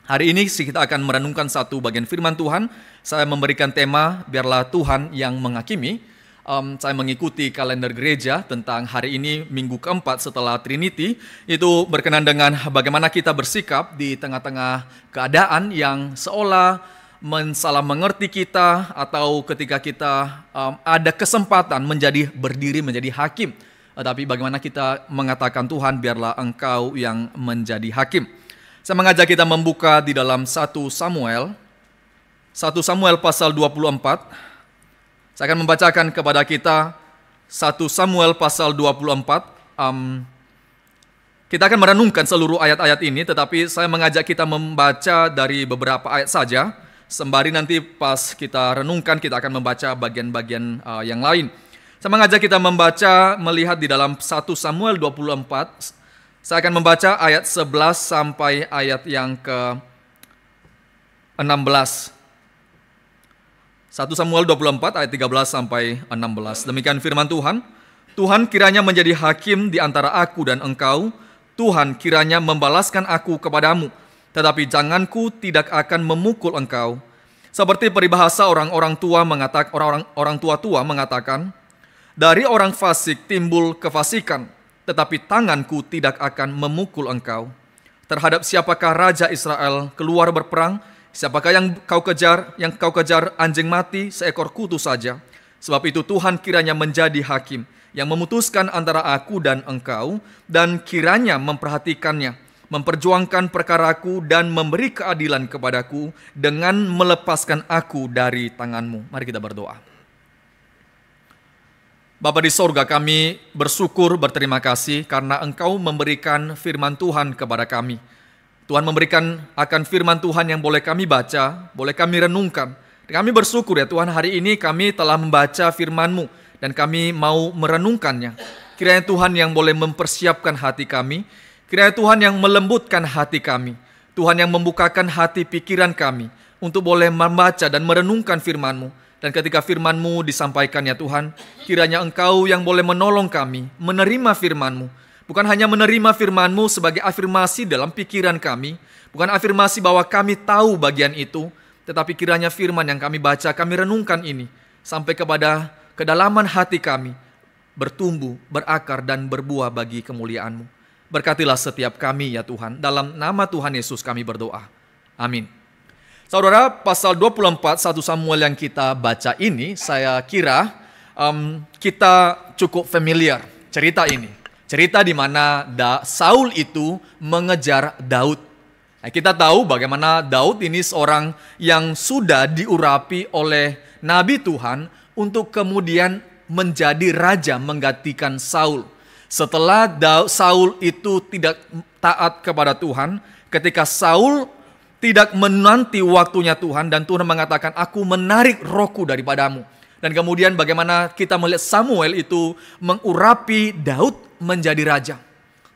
Hari ini kita akan merenungkan satu bagian firman Tuhan. Saya memberikan tema, biarlah Tuhan yang menghakimi. Saya mengikuti kalender gereja tentang hari ini minggu keempat setelah Trinity. Itu berkenan dengan bagaimana kita bersikap di tengah-tengah keadaan yang seolah salah mengerti kita, atau ketika kita ada kesempatan berdiri menjadi hakim. Tapi bagaimana kita mengatakan, Tuhan biarlah Engkau yang menjadi hakim. Saya mengajak kita membuka di dalam 1 Samuel pasal 24. Saya akan membacakan kepada kita 1 Samuel pasal 24. Kita akan merenungkan seluruh ayat-ayat ini, tetapi saya mengajak kita membaca dari beberapa ayat saja. Sembari nanti pas kita renungkan, kita akan membaca bagian-bagian yang lain. Saya mengajak kita melihat di dalam 1 Samuel 24. Saya akan membaca ayat 11 sampai ayat yang ke-16. 1 Samuel 24 ayat 13 sampai 16. Demikian firman Tuhan. Tuhan kiranya menjadi hakim di antara aku dan engkau. Tuhan kiranya membalaskan aku kepadamu. Tetapi janganku tidak akan memukul engkau. Seperti peribahasa orang tua mengatakan, dari orang fasik timbul kefasikan. Tetapi tanganku tidak akan memukul engkau. Terhadap siapakah Raja Israel keluar berperang? Siapakah yang kau kejar anjing mati, seekor kutu saja. Sebab itu Tuhan kiranya menjadi hakim, yang memutuskan antara aku dan engkau, dan kiranya memperhatikannya, memperjuangkan perkaraku, dan memberi keadilan kepadaku, dengan melepaskan aku dari tanganmu. Mari kita berdoa. Bapa di sorga, kami bersyukur, berterima kasih karena Engkau memberikan firman Tuhan kepada kami. Tuhan memberikan akan firman Tuhan yang boleh kami baca, boleh kami renungkan. Kami bersyukur ya Tuhan, hari ini kami telah membaca firman-Mu dan kami mau merenungkannya. Kiranya Tuhan yang boleh mempersiapkan hati kami, kiranya Tuhan yang melembutkan hati kami, Tuhan yang membukakan hati pikiran kami untuk boleh membaca dan merenungkan firman-Mu. Dan ketika firman-Mu disampaikan ya Tuhan, kiranya Engkau yang boleh menolong kami menerima firman-Mu. Bukan hanya menerima firman-Mu sebagai afirmasi dalam pikiran kami, bukan afirmasi bahwa kami tahu bagian itu, tetapi kiranya firman yang kami baca, kami renungkan ini, sampai kepada kedalaman hati kami, bertumbuh, berakar, dan berbuah bagi kemuliaan-Mu. Berkatilah setiap kami ya Tuhan, dalam nama Tuhan Yesus kami berdoa. Amin. Saudara, pasal 24 1 Samuel yang kita baca ini, saya kira kita cukup familiar cerita ini. Cerita di mana Saul itu mengejar Daud. Nah, kita tahu bagaimana Daud ini seorang yang sudah diurapi oleh Nabi Tuhan untuk kemudian menjadi raja menggantikan Saul. Setelah Saul itu tidak taat kepada Tuhan, ketika Saul tidak menanti waktunya Tuhan, dan Tuhan mengatakan, aku menarik rohku daripadamu. Dan kemudian bagaimana kita melihat Samuel itu mengurapi Daud menjadi raja.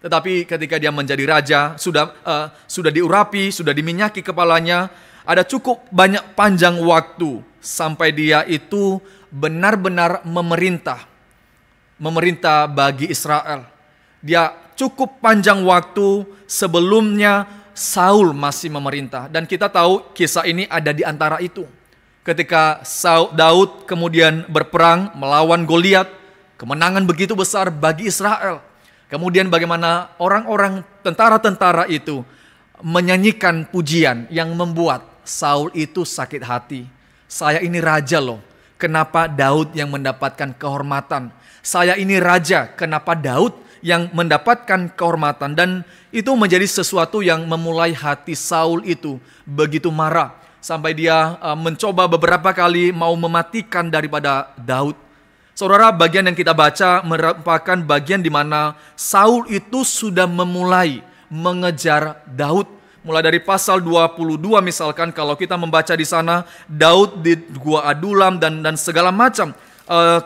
Tetapi ketika dia menjadi raja, sudah diurapi, sudah diminyaki kepalanya, ada cukup banyak panjang waktu sampai dia itu benar-benar memerintah bagi Israel. Dia cukup panjang waktu sebelumnya Saul masih memerintah. Dan kita tahu kisah ini ada di antara itu. Ketika Daud kemudian berperang melawan Goliat, kemenangan begitu besar bagi Israel. Kemudian bagaimana orang-orang tentara-tentara itu menyanyikan pujian yang membuat Saul itu sakit hati. Saya ini raja loh, kenapa Daud yang mendapatkan kehormatan? Saya ini raja, kenapa Daud yang mendapatkan kehormatan? Dan itu menjadi sesuatu yang memulai hati Saul itu begitu marah, sampai dia mencoba beberapa kali mau mematikan daripada Daud. Saudara, bagian yang kita baca merupakan bagian di mana Saul itu sudah memulai mengejar Daud. Mulai dari pasal 22 misalkan, kalau kita membaca di sana, Daud di Gua Adulam dan segala macam.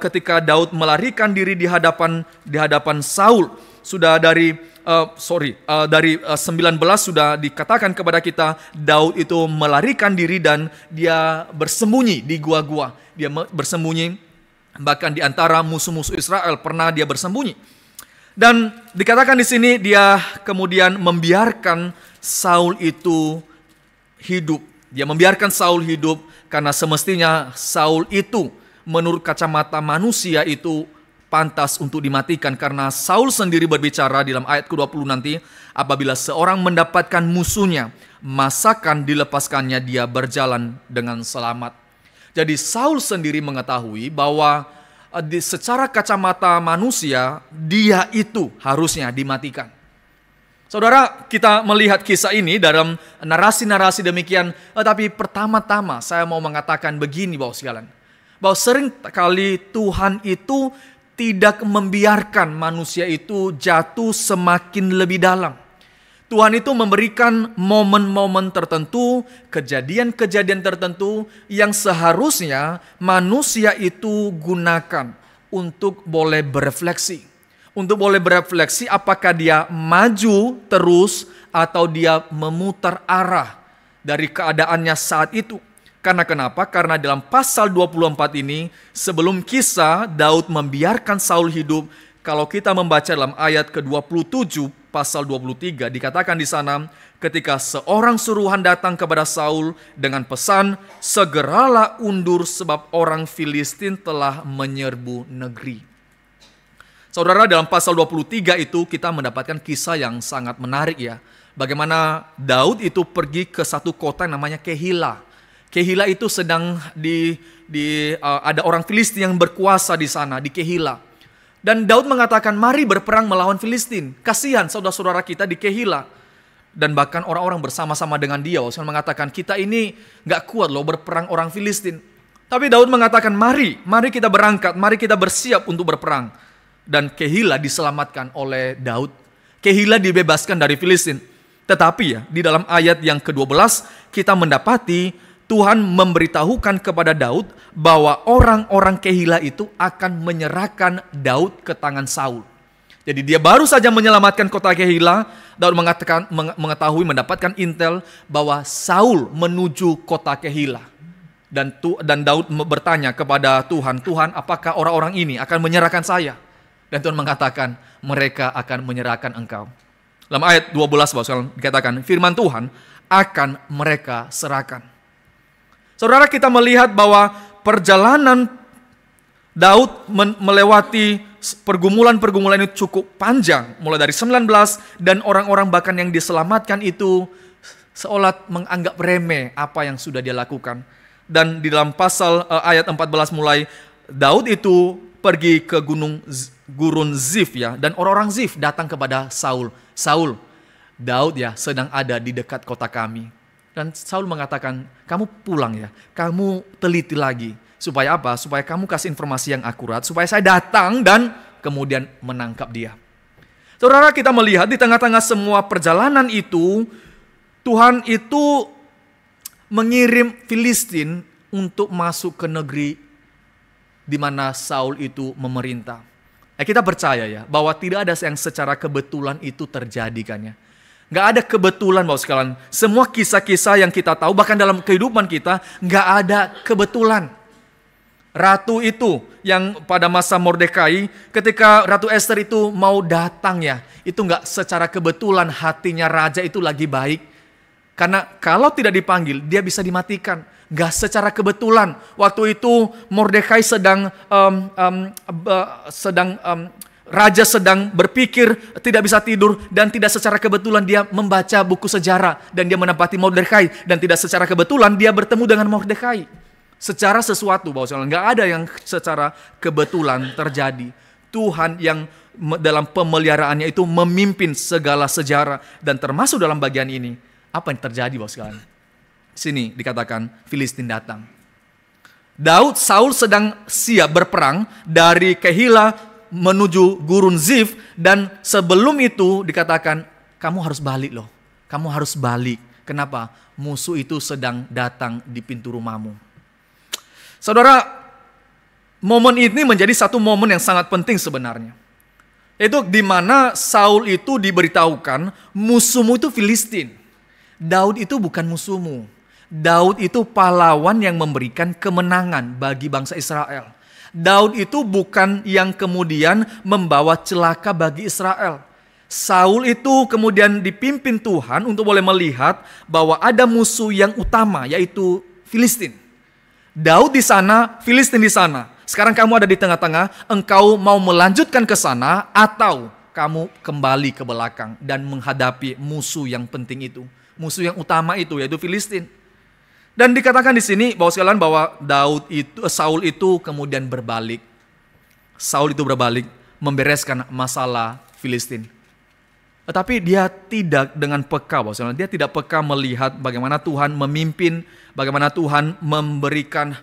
Ketika Daud melarikan diri di hadapan Saul, sudah dari 19 sudah dikatakan kepada kita, Daud itu melarikan diri dan dia bersembunyi di gua-gua. Dia bersembunyi, bahkan di antara musuh-musuh Israel pernah dia bersembunyi. Dan dikatakan di sini dia kemudian membiarkan Saul itu hidup. Dia membiarkan Saul hidup karena semestinya Saul itu menurut kacamata manusia itu pantas untuk dimatikan. Karena Saul sendiri berbicara di dalam ayat ke-20 nanti, apabila seorang mendapatkan musuhnya, masakan dilepaskannya, dia berjalan dengan selamat. Jadi Saul sendiri mengetahui bahwa secara kacamata manusia, dia itu harusnya dimatikan. Saudara, kita melihat kisah ini dalam narasi-narasi demikian. Tetapi pertama-tama saya mau mengatakan begini Bapak sekalian. Bahwa sering kali Tuhan itu tidak membiarkan manusia itu jatuh semakin lebih dalam. Tuhan itu memberikan momen-momen tertentu, kejadian-kejadian tertentu yang seharusnya manusia itu gunakan untuk boleh berefleksi. Untuk boleh berefleksi apakah dia maju terus atau dia memutar arah dari keadaannya saat itu. Karena kenapa? Karena dalam pasal 24 ini, sebelum kisah Daud membiarkan Saul hidup, kalau kita membaca dalam ayat ke-27 pasal 23 dikatakan di sana, ketika seorang suruhan datang kepada Saul dengan pesan, segeralah undur sebab orang Filistin telah menyerbu negeri. Saudara, dalam pasal 23 itu kita mendapatkan kisah yang sangat menarik ya. Bagaimana Daud itu pergi ke satu kota yang namanya Kehila. Kehila itu sedang ada orang Filistin yang berkuasa di sana, di Kehila. Dan Daud mengatakan, mari berperang melawan Filistin. Kasihan saudara-saudara kita di Kehila. Dan bahkan orang-orang bersama-sama dengan dia mengatakan, kita ini gak kuat loh berperang orang Filistin. Tapi Daud mengatakan, mari kita berangkat, mari kita bersiap untuk berperang. Dan Kehila diselamatkan oleh Daud. Kehila dibebaskan dari Filistin. Tetapi ya, di dalam ayat yang ke-12 kita mendapati Tuhan memberitahukan kepada Daud bahwa orang-orang Kehila itu akan menyerahkan Daud ke tangan Saul. Jadi dia baru saja menyelamatkan kota Kehila. Daud mengetahui, mendapatkan intel bahwa Saul menuju kota Kehila. Dan Daud bertanya kepada Tuhan, Tuhan, apakah orang-orang ini akan menyerahkan saya? Dan Tuhan mengatakan, mereka akan menyerahkan engkau. Dalam ayat 12 dikatakan, firman Tuhan akan mereka serahkan. Saudara, kita melihat bahwa perjalanan Daud melewati pergumulan-pergumulan itu cukup panjang. Mulai dari 19 dan orang-orang bahkan yang diselamatkan itu seolah menganggap remeh apa yang sudah dia lakukan. Dan di dalam pasal ayat 14 mulai, Daud itu pergi ke gurun Zif ya, dan orang-orang Zif datang kepada Saul. Saul, Daud ya sedang ada di dekat kota kami. Dan Saul mengatakan, kamu pulang ya, kamu teliti lagi. Supaya apa? Supaya kamu kasih informasi yang akurat, supaya saya datang dan kemudian menangkap dia. Saudara, kita melihat di tengah-tengah semua perjalanan itu, Tuhan itu mengirim Filistin untuk masuk ke negeri di mana Saul itu memerintah. Kita percaya ya bahwa tidak ada yang secara kebetulan itu terjadi kan ya. Gak ada kebetulan Bapak sekalian. Semua kisah-kisah yang kita tahu bahkan dalam kehidupan kita gak ada kebetulan. Ratu itu yang pada masa Mordekai, ketika Ratu Esther itu mau datang ya, itu gak secara kebetulan hatinya raja itu lagi baik. Karena kalau tidak dipanggil dia bisa dimatikan. Gak secara kebetulan. Waktu itu Mordekai raja sedang berpikir, tidak bisa tidur, dan tidak secara kebetulan dia membaca buku sejarah dan dia menempati Mordekai, dan tidak secara kebetulan dia bertemu dengan Mordekai. Secara sesuatu, gak ada yang secara kebetulan terjadi. Tuhan yang dalam pemeliharaannya itu memimpin segala sejarah, dan termasuk dalam bagian ini. Apa yang terjadi Bapak sekalian? Sini dikatakan Filistin datang. Saul sedang siap berperang dari Kehila menuju gurun Zif, dan sebelum itu dikatakan kamu harus balik loh. Kamu harus balik. Kenapa? Musuh itu sedang datang di pintu rumahmu. Saudara, momen ini menjadi satu momen yang sangat penting sebenarnya. Itu di mana Saul itu diberitahukan musuhmu itu Filistin. Daud itu bukan musuhmu. Daud itu pahlawan yang memberikan kemenangan bagi bangsa Israel. Daud itu bukan yang kemudian membawa celaka bagi Israel. Saul itu kemudian dipimpin Tuhan untuk boleh melihat bahwa ada musuh yang utama, yaitu Filistin. Daud di sana, Filistin di sana. Sekarang kamu ada di tengah-tengah, engkau mau melanjutkan ke sana atau kamu kembali ke belakang dan menghadapi musuh yang penting itu. Musuh yang utama itu yaitu Filistin. Dan dikatakan di sini bahwa Saul itu kemudian berbalik. Saul itu berbalik membereskan masalah Filistin. Tetapi dia tidak dengan peka, dia tidak peka melihat bagaimana Tuhan memimpin, bagaimana Tuhan memberikan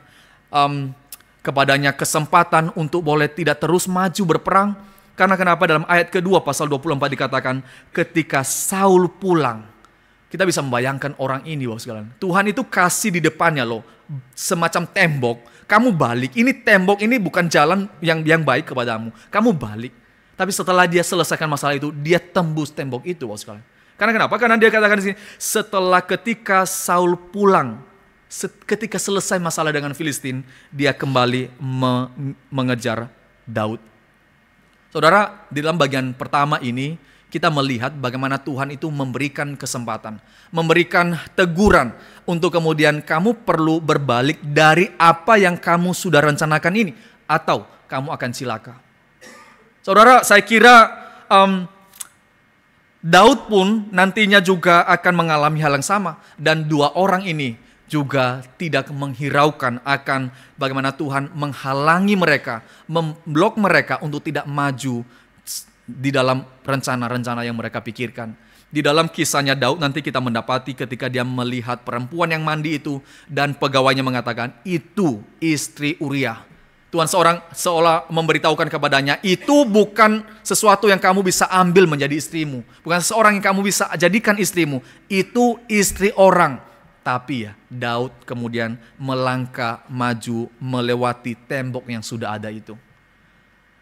kepadanya kesempatan untuk boleh tidak terus maju berperang. Karena kenapa dalam ayat kedua pasal 24 dikatakan ketika Saul pulang. Kita bisa membayangkan orang ini, Tuhan itu kasih di depannya loh, semacam tembok. Kamu balik, ini tembok ini bukan jalan yang baik kepadamu. Kamu balik. Tapi setelah dia selesaikan masalah itu, dia tembus tembok itu, Karena kenapa? Karena dia katakan di sini, setelah ketika Saul pulang, ketika selesai masalah dengan Filistin, dia kembali mengejar Daud. Saudara, di dalam bagian pertama ini, kita melihat bagaimana Tuhan itu memberikan kesempatan, memberikan teguran untuk kemudian kamu perlu berbalik dari apa yang kamu sudah rencanakan ini, atau kamu akan cilaka. Saudara, saya kira Daud pun nantinya juga akan mengalami hal yang sama, dan dua orang ini juga tidak menghiraukan akan bagaimana Tuhan menghalangi mereka, memblok mereka untuk tidak maju di dalam rencana-rencana yang mereka pikirkan. Di dalam kisahnya Daud nanti kita mendapati ketika dia melihat perempuan yang mandi itu dan pegawainya mengatakan itu istri Uriah. Tuhan seolah memberitahukan kepadanya itu bukan sesuatu yang kamu bisa ambil menjadi istrimu, bukan seseorang yang kamu bisa jadikan istrimu, itu istri orang. Tapi ya Daud kemudian melangkah maju melewati tembok yang sudah ada itu.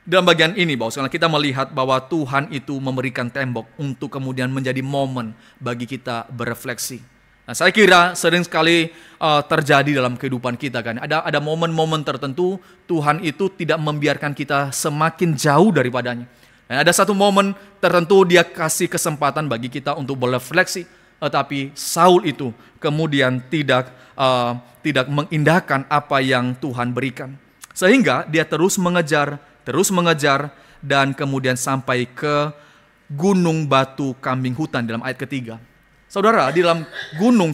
Dalam bagian ini, kita melihat bahwa Tuhan itu memberikan tembok untuk kemudian menjadi momen bagi kita berefleksi. Nah, saya kira sering sekali terjadi dalam kehidupan kita kan. Ada momen-momen tertentu Tuhan itu tidak membiarkan kita semakin jauh daripadanya. Dan ada satu momen tertentu dia kasih kesempatan bagi kita untuk berefleksi. Tetapi Saul itu kemudian tidak mengindahkan apa yang Tuhan berikan. Sehingga dia terus mengejar dan kemudian sampai ke gunung batu kambing hutan dalam ayat ketiga. Saudara, di dalam gunung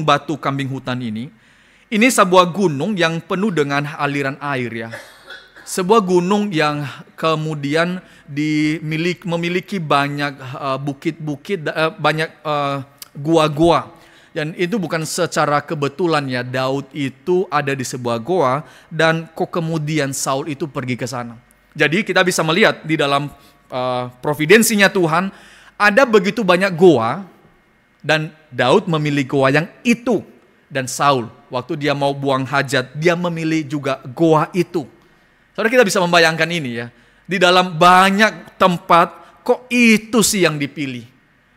batu kambing hutan ini sebuah gunung yang penuh dengan aliran air ya. Sebuah gunung yang kemudian memiliki banyak bukit-bukit, banyak gua-gua. Dan itu bukan secara kebetulan ya, Daud itu ada di sebuah goa dan kok kemudian Saul itu pergi ke sana. Jadi kita bisa melihat di dalam providensinya Tuhan ada begitu banyak goa dan Daud memilih goa yang itu. Dan Saul waktu dia mau buang hajat dia memilih juga goa itu. Saudara, kita bisa membayangkan ini ya. Di dalam banyak tempat kok itu sih yang dipilih.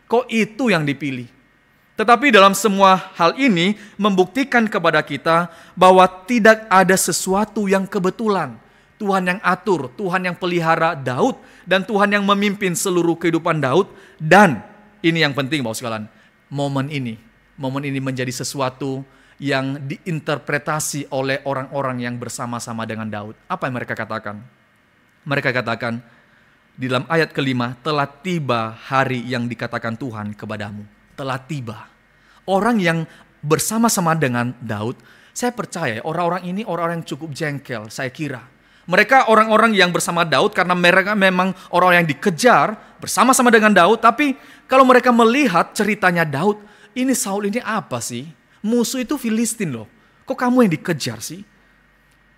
Kok itu yang dipilih. Tetapi dalam semua hal ini membuktikan kepada kita bahwa tidak ada sesuatu yang kebetulan. Tuhan yang atur, Tuhan yang pelihara Daud, dan Tuhan yang memimpin seluruh kehidupan Daud. Dan ini yang penting Bapak sekalian, momen ini menjadi sesuatu yang diinterpretasi oleh orang-orang yang bersama-sama dengan Daud. Apa yang mereka katakan? Mereka katakan di dalam ayat kelima, telah tiba hari yang dikatakan Tuhan kepadamu. Telah tiba. Orang yang bersama-sama dengan Daud, saya percaya orang-orang ini orang-orang yang cukup jengkel, saya kira. Mereka orang-orang yang bersama Daud karena mereka memang orang yang dikejar bersama-sama dengan Daud. Tapi kalau mereka melihat ceritanya Daud, ini Saul ini apa sih? Musuh itu Filistin loh. Kok kamu yang dikejar sih?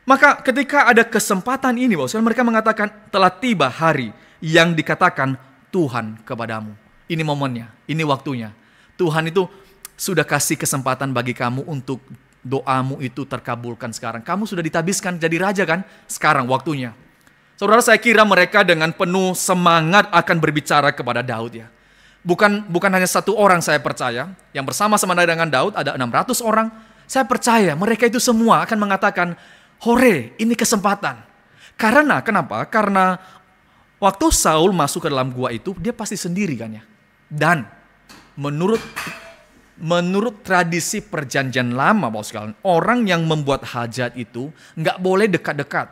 Maka ketika ada kesempatan ini, mereka mengatakan telah tiba hari yang dikatakan Tuhan kepadamu. Ini momennya, ini waktunya. Tuhan itu sudah kasih kesempatan bagi kamu untuk doamu itu terkabulkan sekarang. Kamu sudah ditabiskan jadi raja kan? Sekarang waktunya. Saudara, saya kira mereka dengan penuh semangat akan berbicara kepada Daud ya. Bukan hanya satu orang, saya percaya. Yang bersama-sama dengan Daud ada 600 orang. Saya percaya mereka itu semua akan mengatakan, hore, ini kesempatan. Karena kenapa? Karena Waktu Saul masuk ke dalam gua itu, dia pasti sendiri kan ya. Dan menurut tradisi perjanjian lama, Bapak sekalian, orang yang membuat hajat itu nggak boleh dekat-dekat.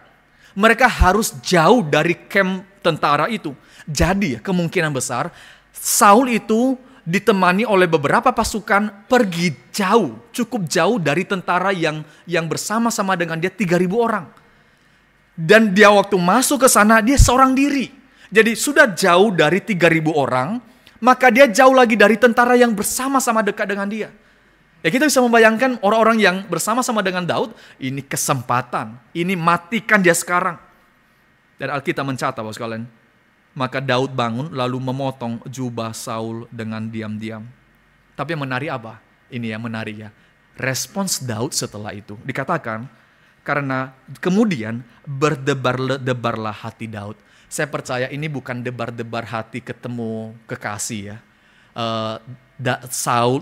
Mereka harus jauh dari kamp tentara itu. Jadi kemungkinan besar Saul itu ditemani oleh beberapa pasukan pergi jauh, cukup jauh dari tentara yang bersama-sama dengan dia 3.000 orang. Dan dia waktu masuk ke sana, dia seorang diri. Jadi sudah jauh dari 3.000 orang, maka dia jauh lagi dari tentara yang bersama-sama dekat dengan dia. Ya kita bisa membayangkan orang-orang yang bersama-sama dengan Daud, ini kesempatan, ini matikan dia sekarang. Dan Alkitab mencatat, Bapak sekalian, maka Daud bangun lalu memotong jubah Saul dengan diam-diam. Tapi yang menarik apa? Ini yang menarik ya. Respons Daud setelah itu. Dikatakan, karena kemudian berdebar-debarlah hati Daud. Saya percaya ini bukan debar-debar hati ketemu kekasih ya.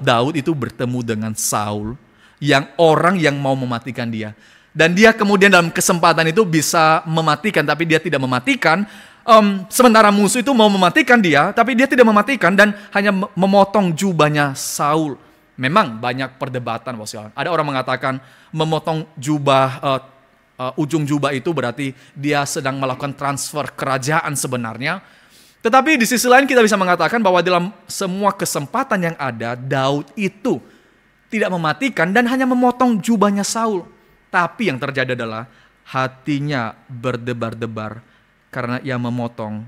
Daud itu bertemu dengan Saul, yang orang yang mau mematikan dia. Dan dia kemudian dalam kesempatan itu bisa mematikan, tapi dia tidak mematikan. Sementara musuh itu mau mematikan dia, tapi dia tidak mematikan dan hanya memotong jubahnya Saul. Memang banyak perdebatan, Bapak. Ada orang mengatakan memotong jubah, ujung jubah itu berarti dia sedang melakukan transfer kerajaan sebenarnya. Tetapi di sisi lain kita bisa mengatakan bahwa dalam semua kesempatan yang ada, Daud itu tidak mematikan dan hanya memotong jubahnya Saul. Tapi yang terjadi adalah hatinya berdebar-debar karena ia memotong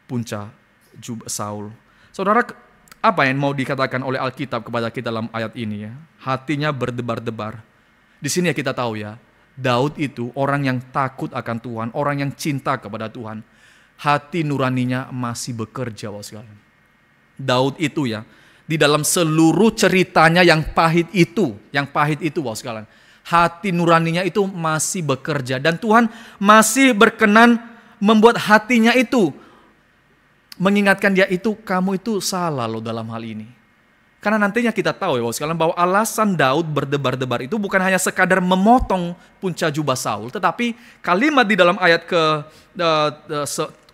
punca jubah Saul. Saudara, apa yang mau dikatakan oleh Alkitab kepada kita dalam ayat ini ya? Hatinya berdebar-debar. Di sini ya kita tahu ya, Daud itu orang yang takut akan Tuhan, orang yang cinta kepada Tuhan. Hati nuraninya masih bekerja, Bapak sekalian. Daud itu ya, di dalam seluruh ceritanya yang pahit itu, Bapak sekalian, hati nuraninya itu masih bekerja. Dan Tuhan masih berkenan membuat hatinya itu mengingatkan dia itu, kamu itu salah loh dalam hal ini. Karena nantinya kita tahu ya Bapak sekalian bahwa alasan Daud berdebar-debar itu bukan hanya sekadar memotong punca jubah Saul, tetapi kalimat di dalam ayat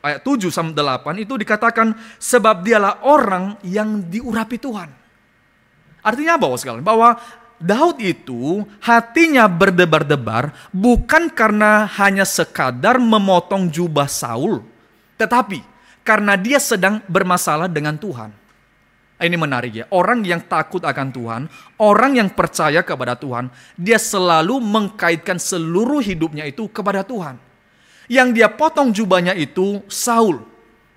ayat 7 sampai 8 itu dikatakan sebab dialah orang yang diurapi Tuhan. Artinya apa Bapak sekalian? Bahwa Daud itu hatinya berdebar-debar bukan karena hanya sekadar memotong jubah Saul, tetapi karena dia sedang bermasalah dengan Tuhan. Ini menarik ya, orang yang takut akan Tuhan, orang yang percaya kepada Tuhan, dia selalu mengkaitkan seluruh hidupnya itu kepada Tuhan. Yang dia potong jubahnya itu Saul,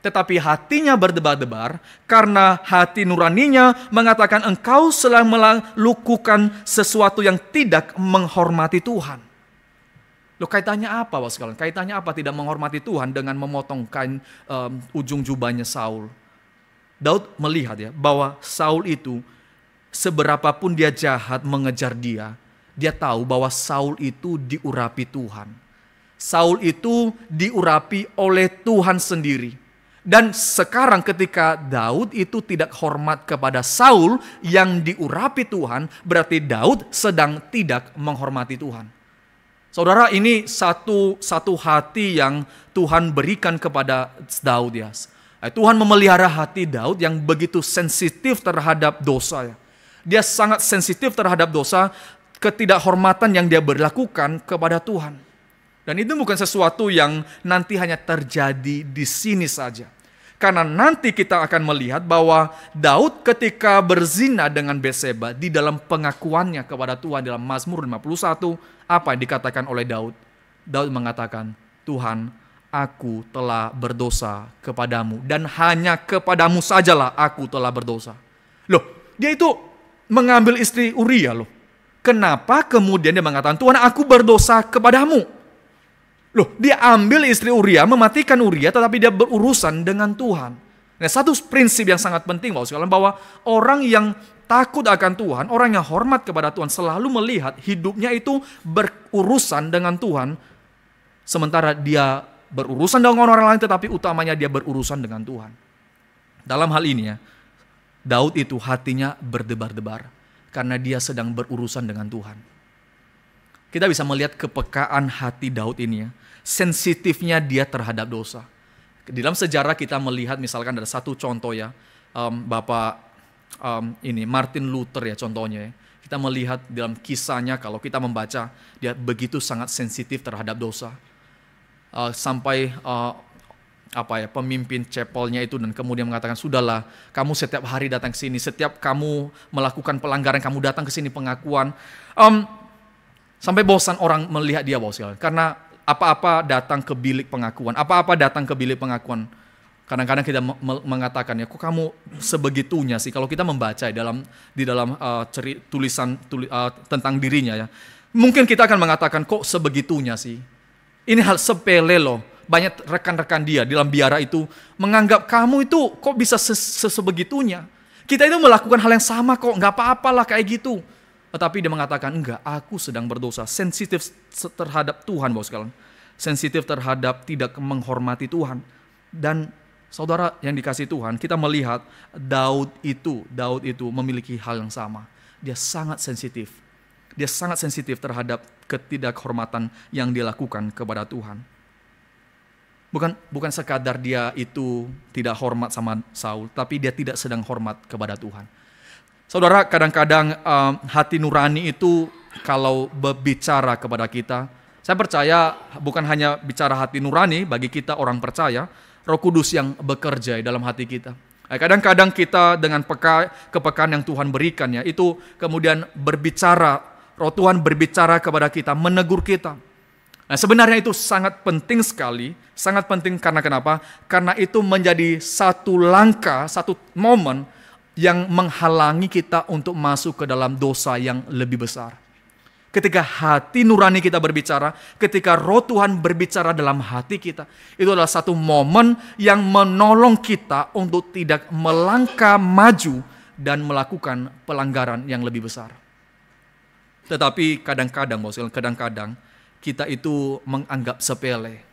tetapi hatinya berdebar-debar karena hati nuraninya mengatakan engkau sedang melakukan sesuatu yang tidak menghormati Tuhan. Loh, kaitannya apa Bapak sekalian? Kaitannya apa tidak menghormati Tuhan dengan memotong kain ujung jubahnya Saul? Daud melihat ya bahwa Saul itu seberapapun dia jahat mengejar dia tahu bahwa Saul itu diurapi Tuhan. Saul itu diurapi oleh Tuhan sendiri. Dan sekarang ketika Daud itu tidak hormat kepada Saul yang diurapi Tuhan, berarti Daud sedang tidak menghormati Tuhan. Saudara, ini satu hati yang Tuhan berikan kepada Daud ya. Tuhan memelihara hati Daud yang begitu sensitif terhadap dosa. Dia sangat sensitif terhadap dosa, ketidakhormatan yang dia berlakukan kepada Tuhan. Dan itu bukan sesuatu yang nanti hanya terjadi di sini saja. Karena nanti kita akan melihat bahwa Daud ketika berzina dengan Betseba di dalam pengakuannya kepada Tuhan dalam Mazmur 51, apa yang dikatakan oleh Daud? Daud mengatakan, Tuhan, aku telah berdosa kepadamu dan hanya kepadamu sajalah aku telah berdosa. Loh, dia itu mengambil istri Uria loh. Kenapa kemudian dia mengatakan, Tuhan aku berdosa kepadamu? Loh, dia ambil istri Uria, mematikan Uria, tetapi dia berurusan dengan Tuhan. Nah, satu prinsip yang sangat penting Bapak sekalian, bahwa orang yang takut akan Tuhan, orang yang hormat kepada Tuhan selalu melihat hidupnya itu berurusan dengan Tuhan, sementara dia berurusan dengan orang lain, tetapi utamanya dia berurusan dengan Tuhan. Dalam hal ini ya, Daud itu hatinya berdebar-debar karena dia sedang berurusan dengan Tuhan. Kita bisa melihat kepekaan hati Daud ini ya, sensitifnya dia terhadap dosa. Di dalam sejarah kita melihat misalkan ada satu contoh ya, Bapak ini Martin Luther ya contohnya ya. Kita melihat dalam kisahnya kalau kita membaca, dia begitu sangat sensitif terhadap dosa. Sampai pemimpin chapelnya itu dan kemudian mengatakan, sudahlah, kamu setiap hari datang ke sini, setiap kamu melakukan pelanggaran, kamu datang ke sini pengakuan. Sampai bosan orang melihat dia, karena apa-apa datang ke bilik pengakuan, apa-apa datang ke bilik pengakuan. Kadang-kadang kita mengatakan, ya kok kamu sebegitunya sih? Kalau kita membaca di dalam tulisan tentang dirinya ya, mungkin kita akan mengatakan, kok sebegitunya sih? Ini hal sepele loh. Banyak rekan-rekan dia di dalam biara itu menganggap kamu itu kok bisa sebegitunya. Kita itu melakukan hal yang sama kok, nggak apa-apalah kayak gitu. Tetapi dia mengatakan, enggak, aku sedang berdosa. Sensitif terhadap Tuhan, Bapak sekalian. Sensitif terhadap tidak menghormati Tuhan. Dan saudara yang dikasihi Tuhan, kita melihat Daud itu memiliki hal yang sama. Dia sangat sensitif. Dia sangat sensitif terhadap ketidakhormatan yang dia lakukan kepada Tuhan. Bukan sekadar dia itu tidak hormat sama Saul, tapi dia tidak sedang hormat kepada Tuhan. Saudara, kadang-kadang hati nurani itu kalau berbicara kepada kita, saya percaya bukan hanya bicara hati nurani bagi kita orang percaya, Roh Kudus yang bekerja dalam hati kita. Kadang-kadang kita dengan kepekaan yang Tuhan berikan ya, itu kemudian berbicara, Roh Tuhan berbicara kepada kita, menegur kita. Nah, sebenarnya itu sangat penting sekali, sangat penting karena kenapa? Karena itu menjadi satu langkah, satu momen yang menghalangi kita untuk masuk ke dalam dosa yang lebih besar. Ketika hati nurani kita berbicara, ketika Roh Tuhan berbicara dalam hati kita, itu adalah satu momen yang menolong kita untuk tidak melangkah maju dan melakukan pelanggaran yang lebih besar. Tetapi kadang-kadang kita itu menganggap sepele.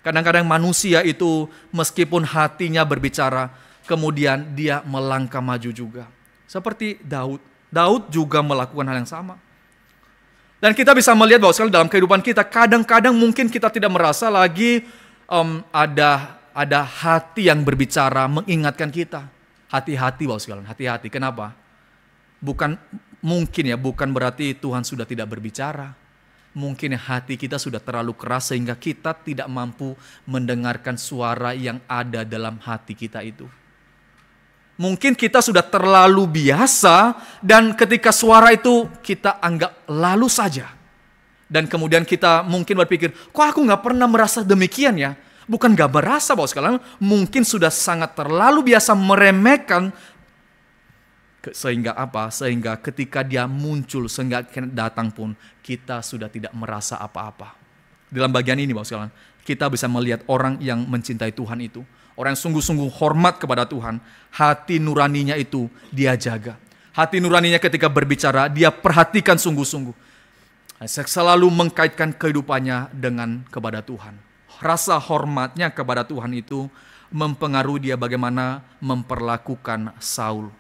Kadang-kadang manusia itu meskipun hatinya berbicara, kemudian dia melangkah maju juga. Seperti Daud. Daud juga melakukan hal yang sama. Dan kita bisa melihat bahwa dalam kehidupan kita, kadang-kadang mungkin kita tidak merasa lagi ada hati yang berbicara mengingatkan kita. Hati-hati Bapak sekalian, hati-hati. Kenapa? Bukan berarti Tuhan sudah tidak berbicara. Mungkin hati kita sudah terlalu keras sehingga kita tidak mampu mendengarkan suara yang ada dalam hati kita itu. Mungkin kita sudah terlalu biasa dan ketika suara itu kita anggap lalu saja. Dan kemudian kita mungkin berpikir, kok aku gak pernah merasa demikian ya? Bukan gak merasa Bapak sekalian, mungkin sudah sangat terlalu biasa meremehkan. Sehingga apa? Sehingga ketika dia muncul, sehingga datang pun, kita sudah tidak merasa apa-apa. Dalam bagian ini Bapak sekalian, kita bisa melihat orang yang mencintai Tuhan itu. Orang yang sungguh-sungguh hormat kepada Tuhan. Hati nuraninya itu dia jaga. Hati nuraninya ketika berbicara, dia perhatikan sungguh-sungguh. Selalu mengkaitkan kehidupannya dengan kepada Tuhan. Rasa hormatnya kepada Tuhan itu mempengaruhi dia bagaimana memperlakukan Saul.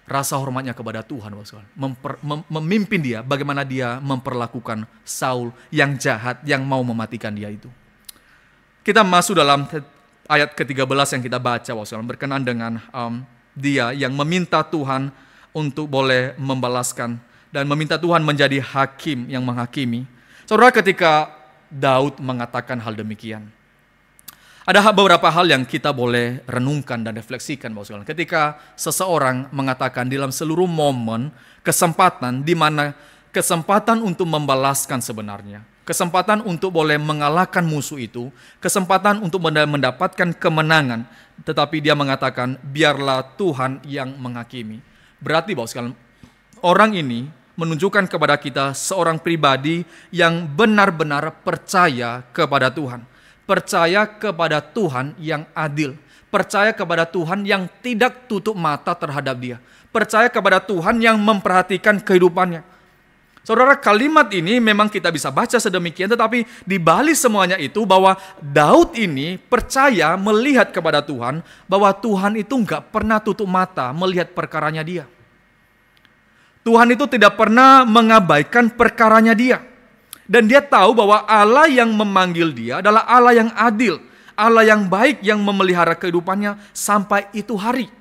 Rasa hormatnya kepada Tuhan, memimpin dia bagaimana dia memperlakukan Saul yang jahat, yang mau mematikan dia itu. Kita masuk dalam ayat ke-13 yang kita baca, berkenaan dengan dia yang meminta Tuhan untuk boleh membalaskan dan meminta Tuhan menjadi hakim yang menghakimi. Saudara, ketika Daud mengatakan hal demikian, ada beberapa hal yang kita boleh renungkan dan refleksikan. Ketika seseorang mengatakan dalam seluruh momen, kesempatan di mana kesempatan untuk membalaskan sebenarnya, kesempatan untuk boleh mengalahkan musuh itu, kesempatan untuk mendapatkan kemenangan, tetapi dia mengatakan biarlah Tuhan yang menghakimi. Berarti orang ini menunjukkan kepada kita seorang pribadi yang benar-benar percaya kepada Tuhan. Percaya kepada Tuhan yang adil. Percaya kepada Tuhan yang tidak tutup mata terhadap dia. Percaya kepada Tuhan yang memperhatikan kehidupannya. Saudara, kalimat ini memang kita bisa baca sedemikian, tetapi di balik semuanya itu bahwa Daud ini percaya melihat kepada Tuhan, bahwa Tuhan itu enggak pernah tutup mata melihat perkaranya dia. Tuhan itu tidak pernah mengabaikan perkaranya dia. Dan dia tahu bahwa Allah yang memanggil dia adalah Allah yang adil. Allah yang baik yang memelihara kehidupannya sampai itu hari.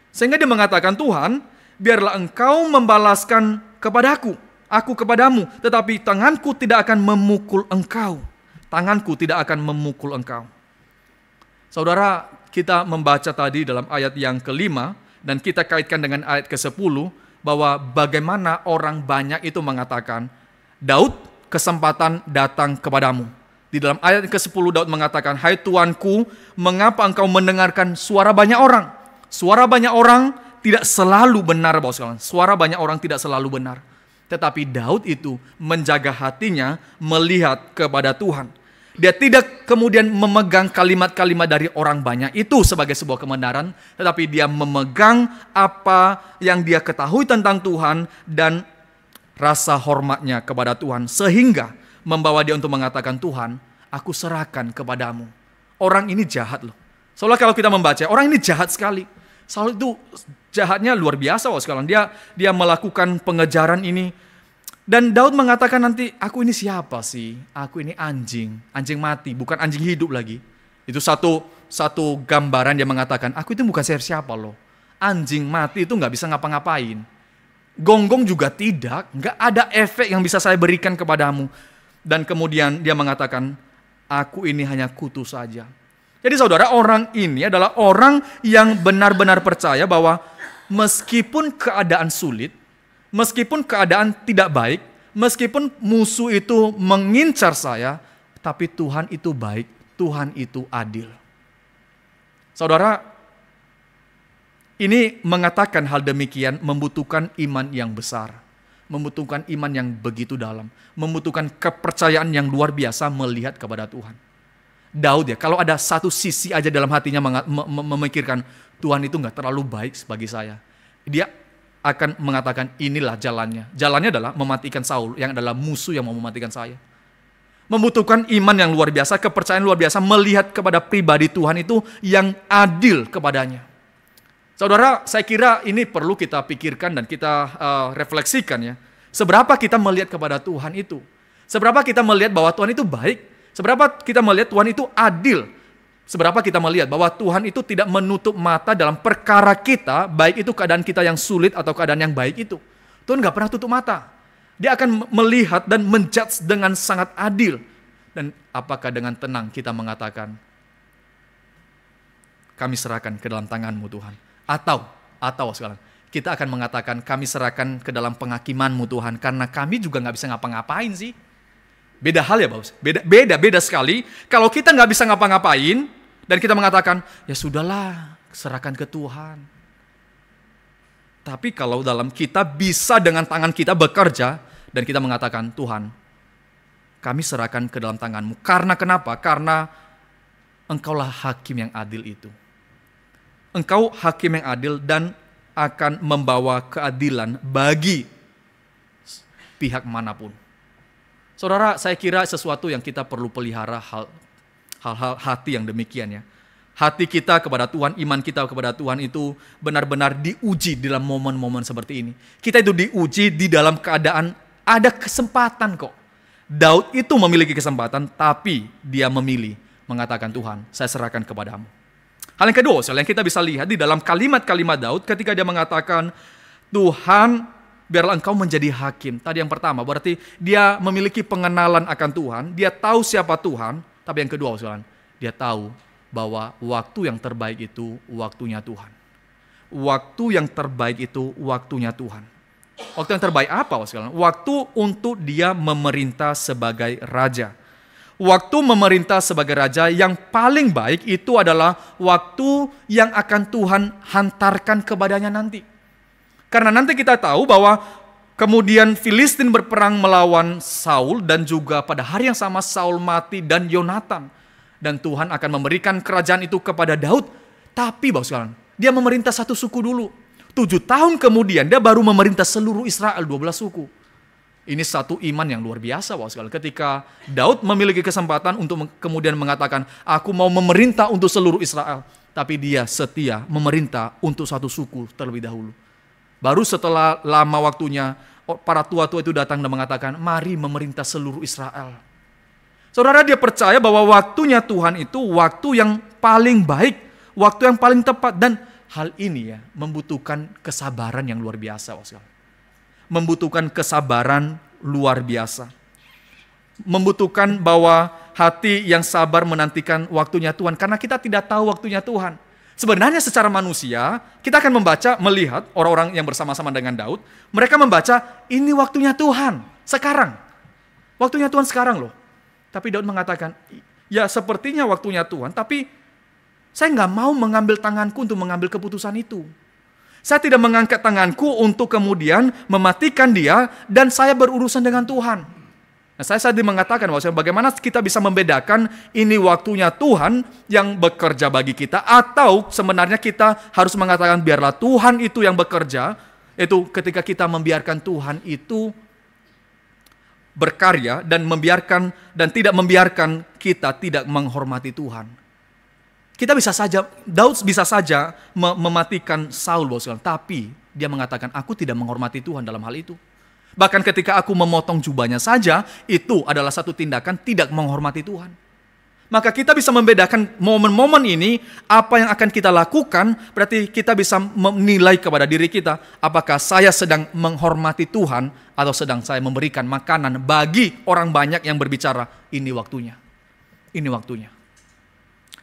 Sehingga dia mengatakan, Tuhan, biarlah engkau membalaskan kepadaku, aku kepadamu, tetapi tanganku tidak akan memukul engkau. Tanganku tidak akan memukul engkau. Saudara, kita membaca tadi dalam ayat yang kelima, dan kita kaitkan dengan ayat ke-10, bahwa bagaimana orang banyak itu mengatakan, Daud, kesempatan datang kepadamu. Di dalam ayat ke-10 Daud mengatakan, hai Tuanku, mengapa engkau mendengarkan suara banyak orang? Suara banyak orang tidak selalu benar, Bapak sekalian. Suara banyak orang tidak selalu benar. Tetapi Daud itu menjaga hatinya melihat kepada Tuhan. Dia tidak kemudian memegang kalimat-kalimat dari orang banyak itu sebagai sebuah kebenaran, tetapi dia memegang apa yang dia ketahui tentang Tuhan dan rasa hormatnya kepada Tuhan, sehingga membawa dia untuk mengatakan, Tuhan, aku serahkan kepadamu. Orang ini jahat loh. Soalnya kalau kita membaca, orang ini jahat sekali. Saul itu jahatnya luar biasa sekarang. Dia melakukan pengejaran ini. Dan Daud mengatakan nanti, aku ini siapa sih? Aku ini anjing mati, bukan anjing hidup lagi. Itu satu gambaran dia mengatakan, aku itu bukan siapa loh. Anjing mati itu gak bisa ngapa-ngapain. Gonggong juga tidak, gak ada efek yang bisa saya berikan kepadamu. Dan kemudian dia mengatakan, aku ini hanya kutu saja. Jadi saudara, orang ini adalah orang yang benar-benar percaya bahwa meskipun keadaan sulit, meskipun keadaan tidak baik, meskipun musuh itu mengincar saya, tapi Tuhan itu baik, Tuhan itu adil. Saudara, ini mengatakan hal demikian membutuhkan iman yang besar, membutuhkan iman yang begitu dalam, membutuhkan kepercayaan yang luar biasa melihat kepada Tuhan. Daud ya, kalau ada satu sisi aja dalam hatinya memikirkan, Tuhan itu gak terlalu baik bagi saya, dia akan mengatakan inilah jalannya. Jalannya adalah mematikan Saul yang adalah musuh yang mau mematikan saya. Membutuhkan iman yang luar biasa, kepercayaan luar biasa melihat kepada pribadi Tuhan itu yang adil kepadanya. Saudara, saya kira ini perlu kita pikirkan dan kita refleksikan ya. Seberapa kita melihat kepada Tuhan itu? Seberapa kita melihat bahwa Tuhan itu baik? Seberapa kita melihat Tuhan itu adil? Seberapa kita melihat bahwa Tuhan itu tidak menutup mata dalam perkara kita, baik itu keadaan kita yang sulit atau keadaan yang baik itu. Tuhan gak pernah tutup mata. Dia akan melihat dan menjudge dengan sangat adil. Dan apakah dengan tenang kita mengatakan, kami serahkan ke dalam tangan-Mu Tuhan. Atau sekarang kita akan mengatakan, kami serahkan ke dalam penghakiman-Mu Tuhan, karena kami juga gak bisa ngapa-ngapain sih. Beda hal ya Bapak, beda sekali. Kalau kita nggak bisa ngapa-ngapain dan kita mengatakan, ya sudahlah, serahkan ke Tuhan. Tapi kalau dalam kita bisa dengan tangan kita bekerja dan kita mengatakan, Tuhan, kami serahkan ke dalam tangan-Mu. Karena kenapa? Karena Engkaulah hakim yang adil itu. Engkau hakim yang adil dan akan membawa keadilan bagi pihak manapun. Saudara, saya kira sesuatu yang kita perlu pelihara hal-hal hati yang demikian ya. Hati kita kepada Tuhan, iman kita kepada Tuhan itu benar-benar diuji dalam momen-momen seperti ini. Kita itu diuji di dalam keadaan ada kesempatan kok. Daud itu memiliki kesempatan, tapi dia memilih mengatakan, Tuhan, saya serahkan kepadamu. Hal yang kedua, yang kita bisa lihat di dalam kalimat-kalimat Daud ketika dia mengatakan, Tuhan, biarlah engkau menjadi hakim. Tadi yang pertama, berarti dia memiliki pengenalan akan Tuhan. Dia tahu siapa Tuhan. Tapi yang kedua, dia tahu bahwa waktu yang terbaik itu waktunya Tuhan. Waktu yang terbaik itu waktunya Tuhan. Waktu yang terbaik apa? Waktu untuk dia memerintah sebagai raja. Waktu memerintah sebagai raja yang paling baik itu adalah waktu yang akan Tuhan hantarkan kepadanya nanti. Karena nanti kita tahu bahwa kemudian Filistin berperang melawan Saul dan juga pada hari yang sama Saul mati dan Yonatan. Dan Tuhan akan memberikan kerajaan itu kepada Daud. Tapi Bapak sekalian, dia memerintah satu suku dulu. 7 tahun kemudian dia baru memerintah seluruh Israel 12 suku. Ini satu iman yang luar biasa Bapak sekalian. Ketika Daud memiliki kesempatan untuk kemudian mengatakan, aku mau memerintah untuk seluruh Israel. Tapi dia setia memerintah untuk satu suku terlebih dahulu. Baru setelah lama waktunya, para tua-tua itu datang dan mengatakan, mari memerintah seluruh Israel. Saudara, dia percaya bahwa waktunya Tuhan itu waktu yang paling baik, waktu yang paling tepat. Dan hal ini ya membutuhkan kesabaran yang luar biasa. Membutuhkan kesabaran luar biasa. Membutuhkan bahwa hati yang sabar menantikan waktunya Tuhan. Karena kita tidak tahu waktunya Tuhan. Sebenarnya secara manusia, kita akan melihat orang-orang yang bersama-sama dengan Daud. Mereka membaca, ini waktunya Tuhan, sekarang. Waktunya Tuhan sekarang loh. Tapi Daud mengatakan, ya sepertinya waktunya Tuhan, tapi saya nggak mau mengambil tanganku untuk mengambil keputusan itu. Saya tidak mengangkat tanganku untuk kemudian mematikan dia dan saya berurusan dengan Tuhan. Nah, saya tadi mengatakan bahwa bagaimana kita bisa membedakan ini waktunya Tuhan yang bekerja bagi kita atau sebenarnya kita harus mengatakan biarlah Tuhan itu yang bekerja, itu ketika kita membiarkan Tuhan itu berkarya dan tidak membiarkan kita tidak menghormati Tuhan. Daud bisa saja mematikan Saul, tapi dia mengatakan aku tidak menghormati Tuhan dalam hal itu. Bahkan ketika aku memotong jubahnya saja, itu adalah satu tindakan tidak menghormati Tuhan. Maka kita bisa membedakan momen-momen ini, apa yang akan kita lakukan, berarti kita bisa menilai kepada diri kita, apakah saya sedang menghormati Tuhan, atau sedang saya memberikan makanan bagi orang banyak yang berbicara, ini waktunya. Ini waktunya.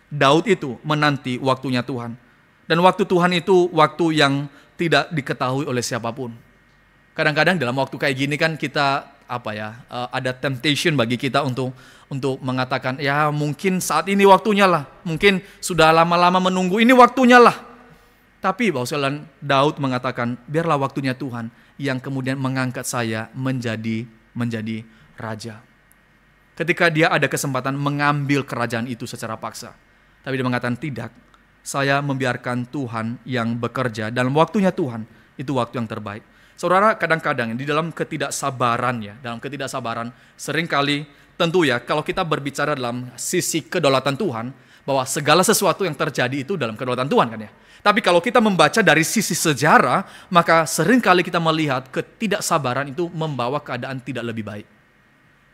Daud itu menanti waktunya Tuhan. Dan waktu Tuhan itu waktu yang tidak diketahui oleh siapapun. Kadang-kadang dalam waktu kayak gini kan kita ada temptation bagi kita untuk mengatakan ya mungkin saat ini waktunya lah, mungkin sudah lama-lama menunggu ini waktunya lah. Tapi Daud mengatakan biarlah waktunya Tuhan yang kemudian mengangkat saya menjadi raja. Ketika dia ada kesempatan mengambil kerajaan itu secara paksa, tapi dia mengatakan tidak, saya membiarkan Tuhan yang bekerja dalam waktunya Tuhan, itu waktu yang terbaik. Saudara, kadang-kadang di dalam ketidaksabaran seringkali tentu ya kalau kita berbicara dalam sisi kedaulatan Tuhan, bahwa segala sesuatu yang terjadi itu dalam kedaulatan Tuhan kan ya. Tapi kalau kita membaca dari sisi sejarah, maka seringkali kita melihat ketidaksabaran itu membawa keadaan tidak lebih baik.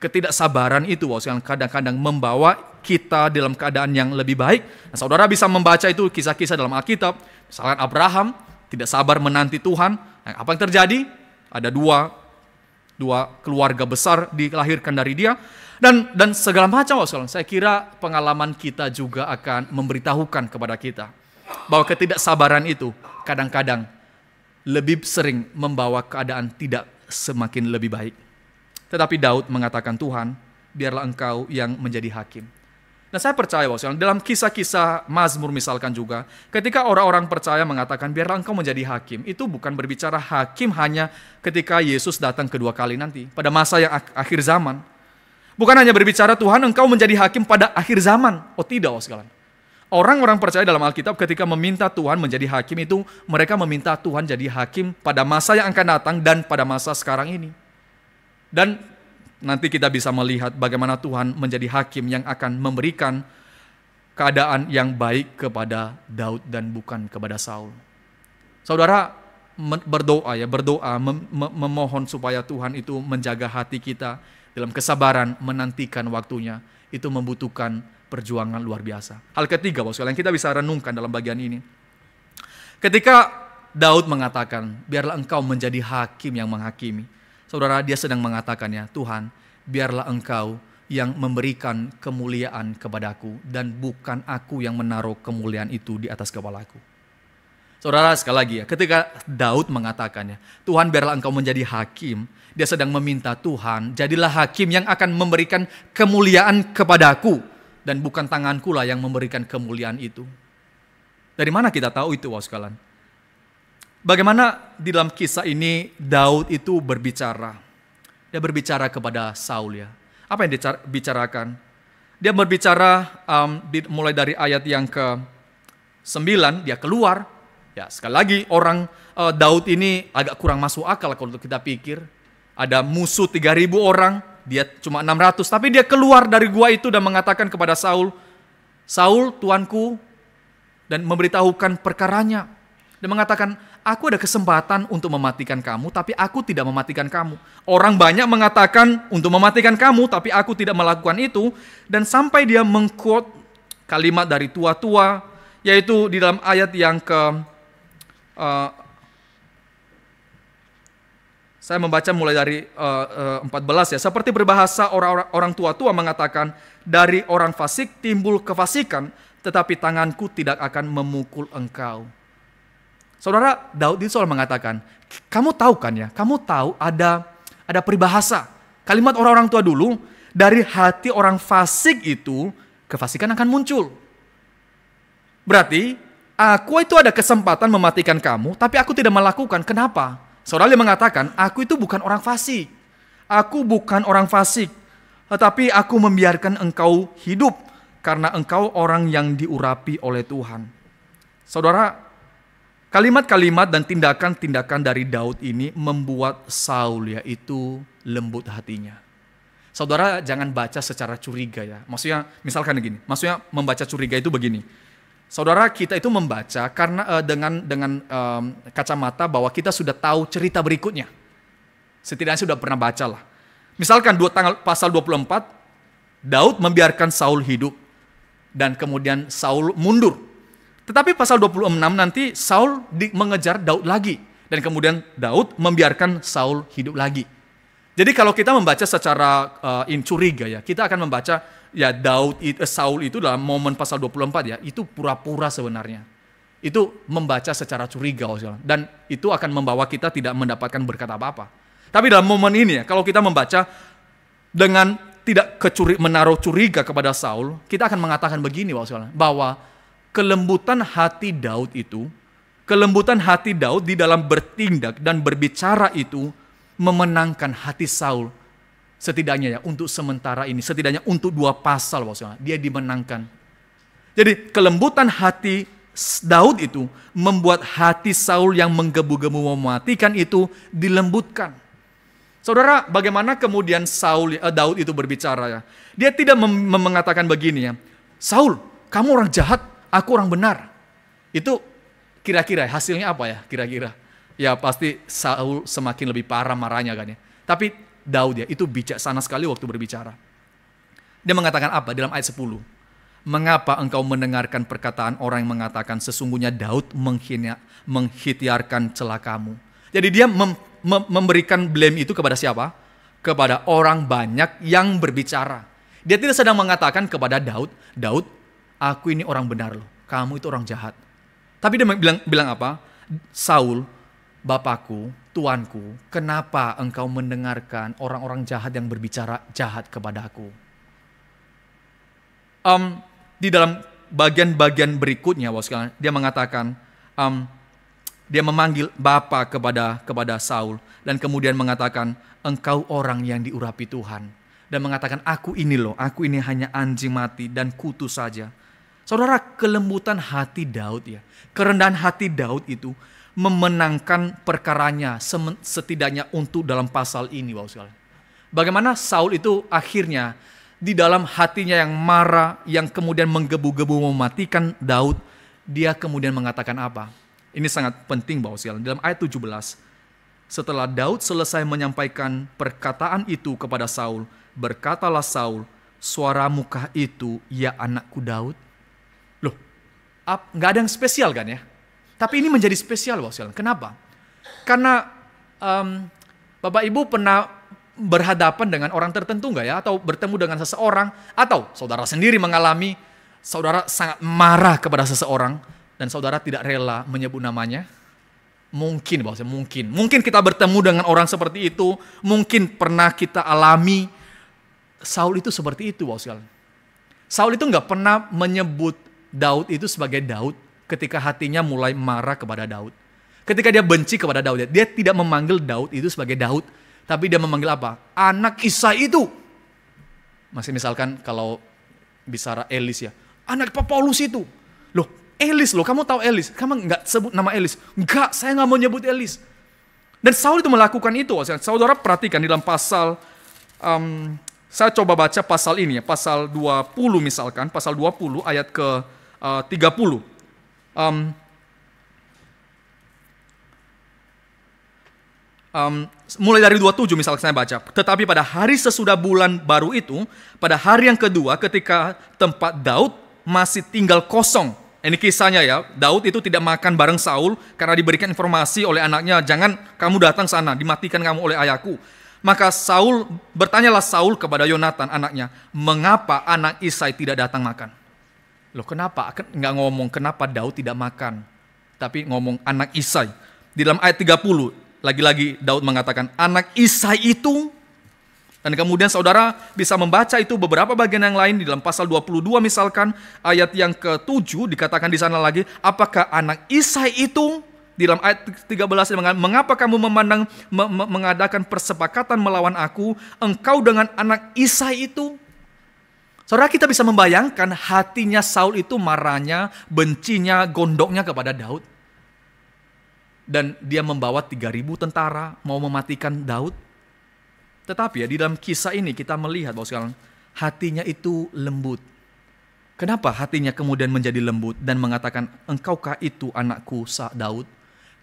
Ketidaksabaran itu yang kadang-kadang membawa kita dalam keadaan yang lebih baik. Nah, saudara bisa membaca itu kisah-kisah dalam Alkitab, misalkan Abraham tidak sabar menanti Tuhan. Nah, apa yang terjadi? Ada dua keluarga besar dilahirkan dari dia dan segala macam. Saya kira pengalaman kita juga akan memberitahukan kepada kita bahwa ketidaksabaran itu kadang-kadang lebih sering membawa keadaan tidak semakin lebih baik. Tetapi Daud mengatakan, Tuhan, biarlah Engkau yang menjadi hakim. Nah, saya percaya dalam kisah-kisah Mazmur misalkan juga, ketika orang-orang percaya mengatakan biarlah Engkau menjadi hakim, itu bukan berbicara hakim hanya ketika Yesus datang kedua kali nanti, pada masa yang akhir zaman. Bukan hanya berbicara Tuhan Engkau menjadi hakim pada akhir zaman. Oh tidak, sekalian. Orang-orang percaya dalam Alkitab ketika meminta Tuhan menjadi hakim itu, mereka meminta Tuhan jadi hakim pada masa yang akan datang dan pada masa sekarang ini. Dan nanti kita bisa melihat bagaimana Tuhan menjadi hakim yang akan memberikan keadaan yang baik kepada Daud dan bukan kepada Saul. Saudara berdoa, memohon supaya Tuhan itu menjaga hati kita dalam kesabaran menantikan waktunya. Itu membutuhkan perjuangan luar biasa. Hal ketiga, yang kita bisa renungkan dalam bagian ini. Ketika Daud mengatakan, biarlah Engkau menjadi hakim yang menghakimi. Saudara, dia sedang mengatakannya, Tuhan, biarlah Engkau yang memberikan kemuliaan kepadaku dan bukan aku yang menaruh kemuliaan itu di atas kepalaku. Saudara, sekali lagi ya, ketika Daud mengatakannya, Tuhan biarlah Engkau menjadi hakim, dia sedang meminta Tuhan, jadilah hakim yang akan memberikan kemuliaan kepadaku dan bukan tanganku lah yang memberikan kemuliaan itu. Dari mana kita tahu itu, sekalian? Bagaimana di dalam kisah ini Daud itu berbicara? Dia berbicara kepada Saul ya. Apa yang dia bicarakan? Dia berbicara mulai dari ayat yang ke-9, dia keluar. Ya, sekali lagi orang Daud ini agak kurang masuk akal kalau kita pikir. Ada musuh 3.000 orang, dia cuma 600. Tapi dia keluar dari gua itu dan mengatakan kepada Saul, Saul, tuanku, dan memberitahukan perkaranya. Dia mengatakan, aku ada kesempatan untuk mematikan kamu, tapi aku tidak mematikan kamu. Orang banyak mengatakan untuk mematikan kamu, tapi aku tidak melakukan itu. Dan sampai dia meng-quote kalimat dari tua-tua, yaitu di dalam ayat yang saya membaca mulai dari 14 ya. Seperti berbahasa orang tua-tua mengatakan, dari orang fasik timbul kefasikan, tetapi tanganku tidak akan memukul engkau. Saudara, Daud itu selalu mengatakan, kamu tahu kan ya, kamu tahu ada peribahasa. Kalimat orang-orang tua dulu, dari hati orang fasik itu, kefasikan akan muncul. Berarti, aku itu ada kesempatan mematikan kamu, tapi aku tidak melakukan. Kenapa? Saudara dia mengatakan, aku itu bukan orang fasik. Aku bukan orang fasik, tetapi aku membiarkan engkau hidup, karena engkau orang yang diurapi oleh Tuhan. Saudara, kalimat-kalimat dan tindakan-tindakan dari Daud ini membuat Saul yaitu lembut hatinya. Saudara jangan baca secara curiga ya. Maksudnya misalkan begini, maksudnya membaca curiga itu begini. Saudara kita itu membaca karena dengan kacamata bahwa kita sudah tahu cerita berikutnya. Setidaknya sudah pernah baca lah. Misalkan pasal 24, Daud membiarkan Saul hidup dan kemudian Saul mundur. Tetapi pasal 26 nanti Saul mengejar Daud lagi. Dan kemudian Daud membiarkan Saul hidup lagi. Jadi kalau kita membaca secara curiga ya, kita akan membaca ya Saul itu dalam momen pasal 24 ya, itu pura-pura sebenarnya. Itu membaca secara curiga. Dan itu akan membawa kita tidak mendapatkan berkat apa-apa. Tapi dalam momen ini ya, kalau kita membaca dengan tidak menaruh curiga kepada Saul, kita akan mengatakan begini bahwa kelembutan hati Daud di dalam bertindak dan berbicara itu memenangkan hati Saul. Setidaknya ya untuk sementara ini, setidaknya untuk 2 pasal dia dimenangkan. Jadi kelembutan hati Daud itu membuat hati Saul yang menggebu-gebu mematikan itu dilembutkan. Saudara, bagaimana kemudian Daud itu berbicara ya? Dia tidak mengatakan begini ya, Saul, kamu orang jahat, aku orang benar. Itu kira-kira hasilnya apa ya? Kira-kira ya pasti Saul semakin lebih parah marahnya kan ya. Tapi Daud ya itu bijaksana sekali waktu berbicara. Dia mengatakan apa dalam ayat 10? Mengapa engkau mendengarkan perkataan orang yang mengatakan sesungguhnya Daud menghitiarkan celakamu? Jadi dia memberikan blame itu kepada siapa? Kepada orang banyak yang berbicara. Dia tidak sedang mengatakan kepada Daud, aku ini orang benar loh, kamu itu orang jahat. Tapi dia bilang apa? Saul, Bapakku, Tuanku, kenapa engkau mendengarkan orang-orang jahat yang berbicara jahat kepadaku? Di dalam bagian-bagian berikutnya, dia mengatakan, dia memanggil Bapa kepada Saul dan kemudian mengatakan, engkau orang yang diurapi Tuhan. Dan mengatakan, aku ini hanya anjing mati dan kutu saja. Saudara, kelembutan hati Daud ya, kerendahan hati Daud itu memenangkan perkaranya setidaknya untuk dalam pasal ini. Bagaimana Saul itu akhirnya di dalam hatinya yang marah, yang kemudian menggebu-gebu mematikan Daud, dia kemudian mengatakan apa? Ini sangat penting dalam ayat 17. Setelah Daud selesai menyampaikan perkataan itu kepada Saul, berkatalah Saul, suaramukah itu ya anakku Daud? Loh, nggak ada yang spesial kan ya? Tapi ini menjadi spesial Kenapa? Karena Bapak Ibu pernah berhadapan dengan orang tertentu nggak ya? Atau bertemu dengan seseorang, atau saudara sendiri mengalami saudara sangat marah kepada seseorang dan saudara tidak rela menyebut namanya? Mungkin kita bertemu dengan orang seperti itu, mungkin pernah kita alami. Saul itu seperti itu Saul itu nggak pernah menyebut Daud itu sebagai Daud ketika hatinya mulai marah kepada Daud. Ketika dia benci kepada Daud, dia tidak memanggil Daud itu sebagai Daud, tapi dia memanggil apa? Anak Isai itu. Masih misalkan kalau bicara Elis ya, anak Paulus itu. Loh, Elis loh, kamu tahu Elis? Kamu nggak sebut nama Elis? Enggak, saya nggak mau nyebut Elis. Dan Saul itu melakukan itu. Saudara perhatikan di dalam pasal, saya coba baca pasal ini ya, pasal 20 misalkan, pasal 20 ayat ke 30. mulai dari 27 misalnya saya baca. Tetapi pada hari sesudah bulan baru itu, pada hari yang kedua ketika tempat Daud masih tinggal kosong. Ini kisahnya ya, Daud itu tidak makan bareng Saul karena diberikan informasi oleh anaknya, jangan kamu datang sana, dimatikan kamu oleh ayahku. Maka bertanyalah Saul kepada Yonatan anaknya, mengapa anak Isai tidak datang makan? Loh kenapa? Nggak ngomong kenapa Daud tidak makan, tapi ngomong anak Isai. Di dalam ayat 30, lagi-lagi Daud mengatakan anak Isai itu, dan kemudian saudara bisa membaca itu beberapa bagian yang lain di dalam pasal 22 misalkan ayat yang ke-7 dikatakan di sana lagi, apakah anak Isai itu, di dalam ayat 13 mengapa kamu mengadakan persepakatan melawan aku, engkau dengan anak Isai itu. Saudara kita bisa membayangkan hatinya Saul itu, marahnya, bencinya, gondoknya kepada Daud. Dan dia membawa 3.000 tentara mau mematikan Daud. Tetapi ya di dalam kisah ini kita melihat bahwa sekarang hatinya itu lembut. Kenapa hatinya kemudian menjadi lembut dan mengatakan engkaukah itu anakku Daud?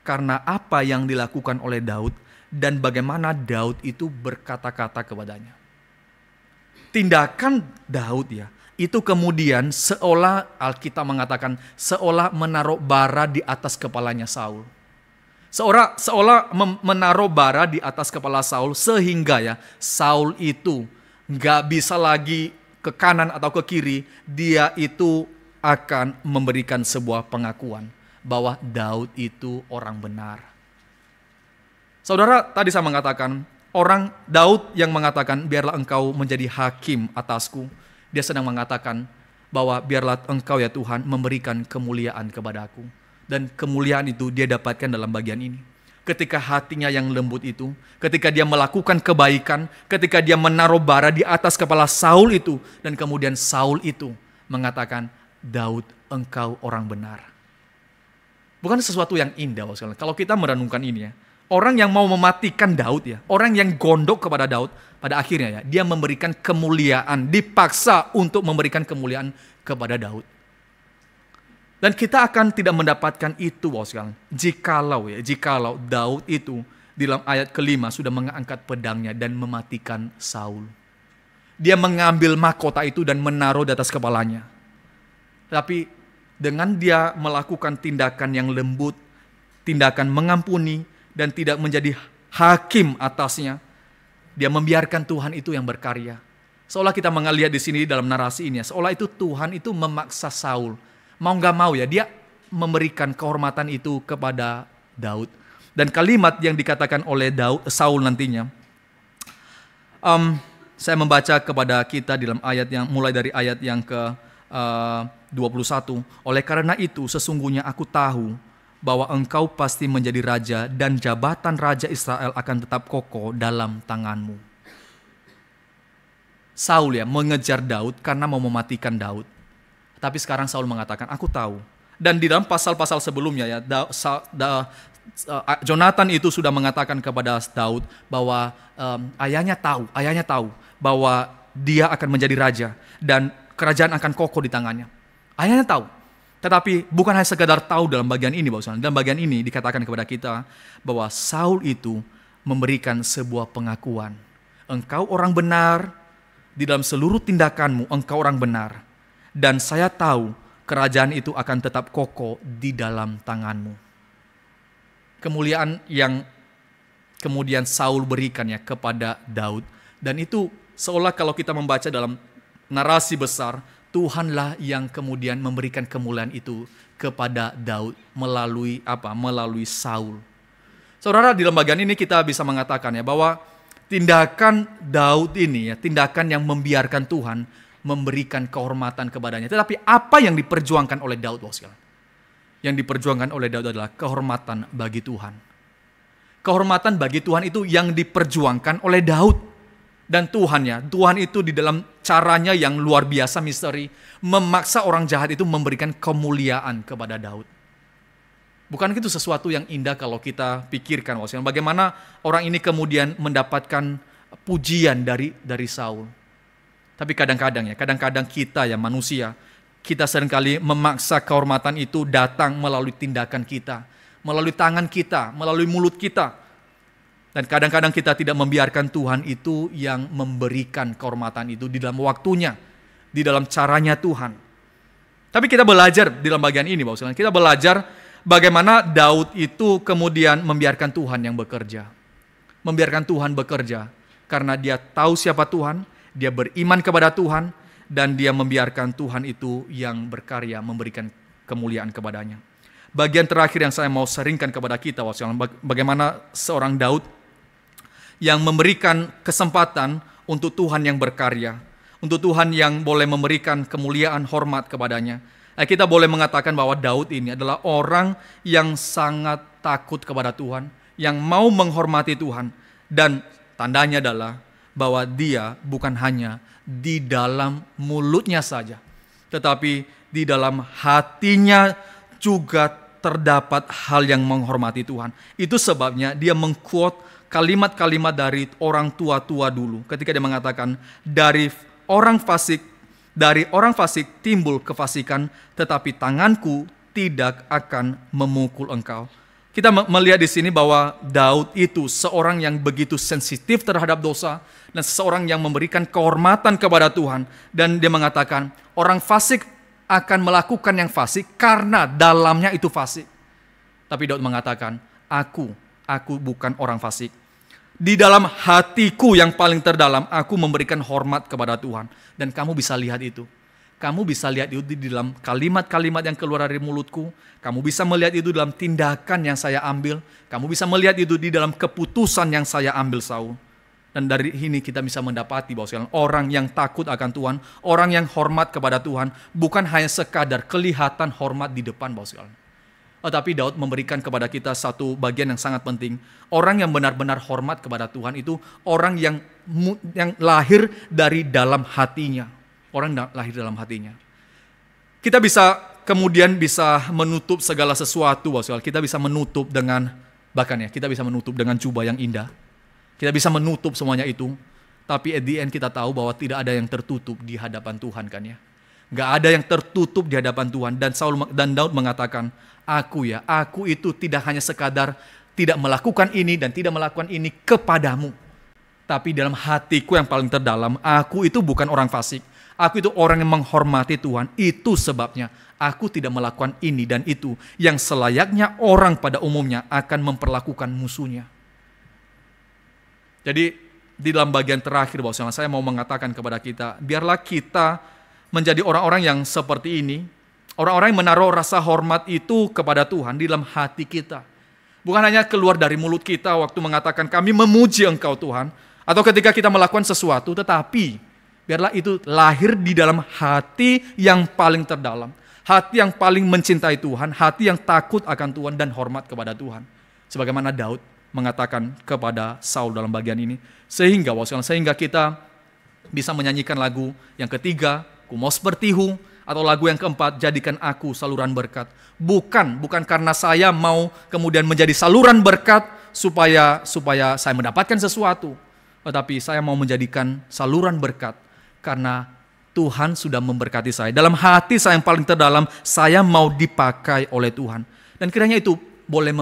Karena apa yang dilakukan oleh Daud dan bagaimana Daud itu berkata-kata kepadanya. Tindakan Daud ya itu kemudian seolah Alkitab mengatakan seolah menaruh bara di atas kepalanya Saul. Seolah menaruh bara di atas kepala Saul sehingga ya Saul itu gak bisa lagi ke kanan atau ke kiri. Dia itu akan memberikan sebuah pengakuan bahwa Daud itu orang benar. Saudara tadi saya mengatakan orang Daud yang mengatakan biarlah engkau menjadi hakim atasku. Dia sedang mengatakan bahwa biarlah engkau ya Tuhan memberikan kemuliaan kepadaku. Dan kemuliaan itu dia dapatkan dalam bagian ini. Ketika hatinya yang lembut itu, ketika dia melakukan kebaikan, ketika dia menaruh bara di atas kepala Saul itu, dan kemudian Saul itu mengatakan, Daud engkau orang benar. Bukan sesuatu yang indah. Kalau kita merenungkan ini ya, orang yang mau mematikan Daud ya, orang yang gondok kepada Daud, pada akhirnya ya, dia memberikan kemuliaan, dipaksa untuk memberikan kemuliaan kepada Daud. Dan kita akan tidak mendapatkan itu, jikalau Daud itu di dalam ayat kelima sudah mengangkat pedangnya dan mematikan Saul. Dia mengambil mahkota itu dan menaruh di atas kepalanya. Tapi dengan dia melakukan tindakan yang lembut, tindakan mengampuni dan tidak menjadi hakim atasnya, dia membiarkan Tuhan itu yang berkarya. Seolah kita melihat di sini dalam narasi ini, seolah itu Tuhan itu memaksa Saul. Mau gak mau ya, dia memberikan kehormatan itu kepada Daud. Dan kalimat yang dikatakan oleh Saul nantinya, saya membaca kepada kita di dalam ayat yang mulai dari ayat yang ke-21. Oleh karena itu sesungguhnya aku tahu bahwa engkau pasti menjadi raja dan jabatan raja Israel akan tetap kokoh dalam tanganmu. Saul ya mengejar Daud karena mau mematikan Daud. Tapi sekarang Saul mengatakan, aku tahu. Dan di dalam pasal-pasal sebelumnya ya, Jonathan itu sudah mengatakan kepada Daud bahwa ayahnya tahu bahwa dia akan menjadi raja dan kerajaan akan kokoh di tangannya. Ayahnya tahu. Tetapi bukan hanya sekedar tahu dalam bagian ini, dalam bagian ini dikatakan kepada kita bahwa Saul itu memberikan sebuah pengakuan. Engkau orang benar, di dalam seluruh tindakanmu engkau orang benar. Dan saya tahu kerajaan itu akan tetap kokoh di dalam tanganmu. Kemuliaan yang kemudian Saul berikan ya kepada Daud. Dan itu seolah kalau kita membaca dalam narasi besar, Tuhanlah yang kemudian memberikan kemuliaan itu kepada Daud melalui apa? Melalui Saul. Saudara, di dalam bagian ini kita bisa mengatakan ya bahwa tindakan Daud ini ya, tindakan yang membiarkan Tuhan memberikan kehormatan kepadanya. Tetapi apa yang diperjuangkan oleh Daud? Yang diperjuangkan oleh Daud adalah kehormatan bagi Tuhan. Kehormatan bagi Tuhan itu yang diperjuangkan oleh Daud. Dan Tuhan itu di dalam caranya yang luar biasa misteri, memaksa orang jahat itu memberikan kemuliaan kepada Daud. Bukan itu sesuatu yang indah kalau kita pikirkan, bagaimana orang ini kemudian mendapatkan pujian dari Saul. Tapi kadang-kadang kita ya manusia, kita seringkali memaksa kehormatan itu datang melalui tindakan kita, melalui tangan kita, melalui mulut kita. Dan kadang-kadang kita tidak membiarkan Tuhan itu yang memberikan kehormatan itu di dalam waktunya, di dalam caranya Tuhan. Tapi kita belajar di dalam bagian ini, Bapak sekalian. Kita belajar bagaimana Daud itu kemudian membiarkan Tuhan yang bekerja. Membiarkan Tuhan bekerja karena dia tahu siapa Tuhan, dia beriman kepada Tuhan, dan dia membiarkan Tuhan itu yang berkarya memberikan kemuliaan kepadanya. Bagian terakhir yang saya mau sharingkan kepada kita, Bapak sekalian, bagaimana seorang Daud yang memberikan kesempatan untuk Tuhan yang berkarya, untuk Tuhan yang boleh memberikan kemuliaan, hormat kepadanya. Kita boleh mengatakan bahwa Daud ini adalah orang yang sangat takut kepada Tuhan, yang mau menghormati Tuhan. Dan tandanya adalah bahwa dia bukan hanya di dalam mulutnya saja, tetapi di dalam hatinya juga terdapat hal yang menghormati Tuhan. Itu sebabnya dia mengquote kalimat-kalimat dari orang tua-tua dulu ketika dia mengatakan, dari orang fasik timbul kefasikan, tetapi tanganku tidak akan memukul engkau. Kita melihat di sini bahwa Daud itu seorang yang begitu sensitif terhadap dosa dan seorang yang memberikan kehormatan kepada Tuhan, dan dia mengatakan orang fasik akan melakukan yang fasik karena dalamnya itu fasik. Tapi Daud mengatakan, aku bukan orang fasik. Di dalam hatiku yang paling terdalam, aku memberikan hormat kepada Tuhan. Dan kamu bisa lihat itu. Kamu bisa lihat itu di dalam kalimat-kalimat yang keluar dari mulutku. Kamu bisa melihat itu dalam tindakan yang saya ambil. Kamu bisa melihat itu di dalam keputusan yang saya ambil, Saul. Dan dari ini kita bisa mendapati bahwa orang yang takut akan Tuhan, orang yang hormat kepada Tuhan, bukan hanya sekadar kelihatan hormat di depan, Bapak. Tetapi Daud memberikan kepada kita satu bagian yang sangat penting. Orang yang benar-benar hormat kepada Tuhan itu orang yang lahir dari dalam hatinya. Orang yang lahir dalam hatinya. Kita kemudian bisa menutup segala sesuatu, Bapak. Kita bisa menutup dengan, kita bisa menutup dengan jubah yang indah. Kita bisa menutup semuanya itu. Tapi at the end kita tahu bahwa tidak ada yang tertutup di hadapan Tuhan, kan ya. Gak ada yang tertutup di hadapan Tuhan. Dan Daud mengatakan, aku itu tidak hanya sekadar tidak melakukan ini dan tidak melakukan ini kepadamu. Tapi dalam hatiku yang paling terdalam, aku itu bukan orang fasik. Aku itu orang yang menghormati Tuhan. Itu sebabnya aku tidak melakukan ini dan itu yang selayaknya orang pada umumnya akan memperlakukan musuhnya. Jadi di dalam bagian terakhir, Bapak, saya mau mengatakan kepada kita, biarlah kita menjadi orang-orang yang seperti ini. Orang-orang yang menaruh rasa hormat itu kepada Tuhan di dalam hati kita. Bukan hanya keluar dari mulut kita waktu mengatakan kami memuji Engkau Tuhan, atau ketika kita melakukan sesuatu, tetapi biarlah itu lahir di dalam hati yang paling terdalam. Hati yang paling mencintai Tuhan, hati yang takut akan Tuhan dan hormat kepada Tuhan. Sebagaimana Daud mengatakan kepada Saul dalam bagian ini. Sehingga kita bisa menyanyikan lagu yang ketiga, Ku mau sepertihu, atau lagu yang keempat, Jadikan aku saluran berkat. Bukan karena saya mau kemudian menjadi saluran berkat supaya saya mendapatkan sesuatu. Tetapi saya mau menjadikan saluran berkat karena Tuhan sudah memberkati saya. Dalam hati saya yang paling terdalam, saya mau dipakai oleh Tuhan. Dan kiranya itu boleh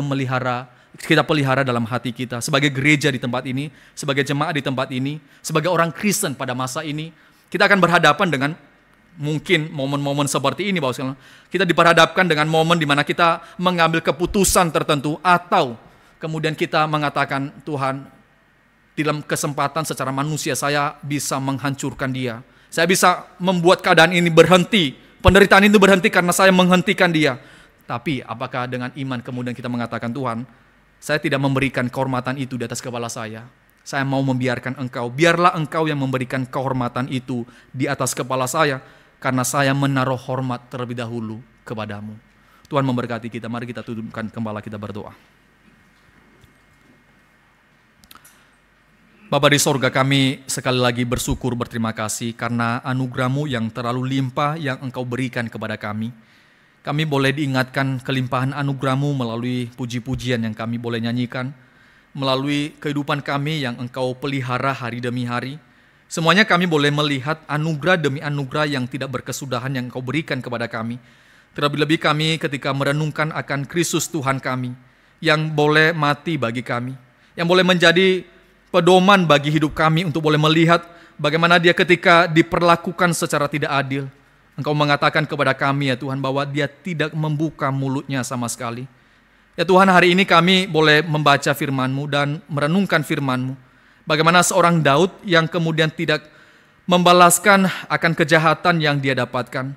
kita pelihara dalam hati kita. Sebagai gereja di tempat ini, sebagai jemaat di tempat ini, sebagai orang Kristen pada masa ini, kita akan berhadapan dengan mungkin momen-momen seperti ini, Bapak. Kita diperhadapkan dengan momen di mana kita mengambil keputusan tertentu atau kemudian kita mengatakan, Tuhan, dalam kesempatan secara manusia saya bisa menghancurkan dia. Saya bisa membuat keadaan ini berhenti. Penderitaan itu berhenti karena saya menghentikan dia. Tapi apakah dengan iman kemudian kita mengatakan, Tuhan, saya tidak memberikan kehormatan itu di atas kepala saya. Saya mau membiarkan Engkau. Biarlah Engkau yang memberikan kehormatan itu di atas kepala saya. Karena saya menaruh hormat terlebih dahulu kepadamu. Tuhan memberkati kita. Mari kita tundukkan kepala, kita berdoa. Bapa di sorga, kami sekali lagi bersyukur, berterima kasih karena anugerah-Mu yang terlalu limpah yang Engkau berikan kepada kami. Kami boleh diingatkan kelimpahan anugerah-Mu melalui puji-pujian yang kami boleh nyanyikan, melalui kehidupan kami yang Engkau pelihara hari demi hari. Semuanya kami boleh melihat anugerah demi anugerah yang tidak berkesudahan yang Engkau berikan kepada kami. Terlebih-lebih kami ketika merenungkan akan Kristus Tuhan kami, yang boleh mati bagi kami, yang boleh menjadi pedoman bagi hidup kami untuk boleh melihat bagaimana dia ketika diperlakukan secara tidak adil. Engkau mengatakan kepada kami ya Tuhan bahwa dia tidak membuka mulutnya sama sekali. Ya Tuhan, hari ini kami boleh membaca firman-Mu dan merenungkan firman-Mu. Bagaimana seorang Daud yang kemudian tidak membalaskan akan kejahatan yang dia dapatkan.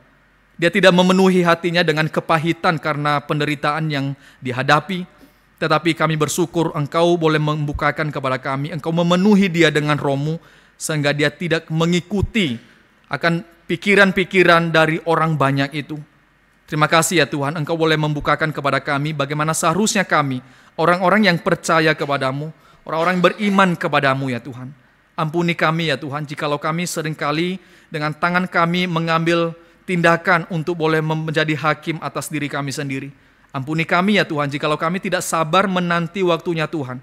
Dia tidak memenuhi hatinya dengan kepahitan karena penderitaan yang dihadapi. Tetapi kami bersyukur Engkau boleh membukakan kepada kami. Engkau memenuhi dia dengan Roh-Mu sehingga dia tidak mengikuti akan pikiran-pikiran dari orang banyak itu. Terima kasih ya Tuhan, Engkau boleh membukakan kepada kami bagaimana seharusnya kami, orang-orang yang percaya kepadamu, orang-orang yang beriman kepadamu ya Tuhan. Ampuni kami ya Tuhan, jikalau kami seringkali dengan tangan kami mengambil tindakan untuk boleh menjadi hakim atas diri kami sendiri. Ampuni kami ya Tuhan, jikalau kami tidak sabar menanti waktunya Tuhan.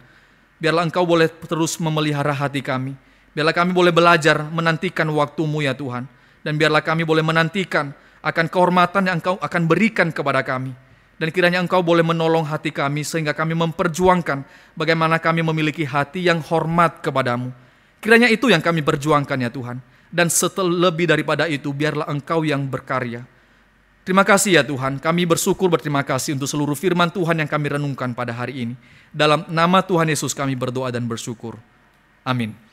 Biarlah Engkau boleh terus memelihara hati kami. Biarlah kami boleh belajar menantikan waktu-Mu ya Tuhan. Dan biarlah kami boleh menantikan akan kehormatan yang Engkau akan berikan kepada kami. Dan kiranya Engkau boleh menolong hati kami sehingga kami memperjuangkan bagaimana kami memiliki hati yang hormat kepadamu. Kiranya itu yang kami perjuangkan ya Tuhan. Dan lebih daripada itu, biarlah Engkau yang berkarya. Terima kasih ya Tuhan, kami bersyukur berterima kasih untuk seluruh firman Tuhan yang kami renungkan pada hari ini. Dalam nama Tuhan Yesus kami berdoa dan bersyukur. Amin.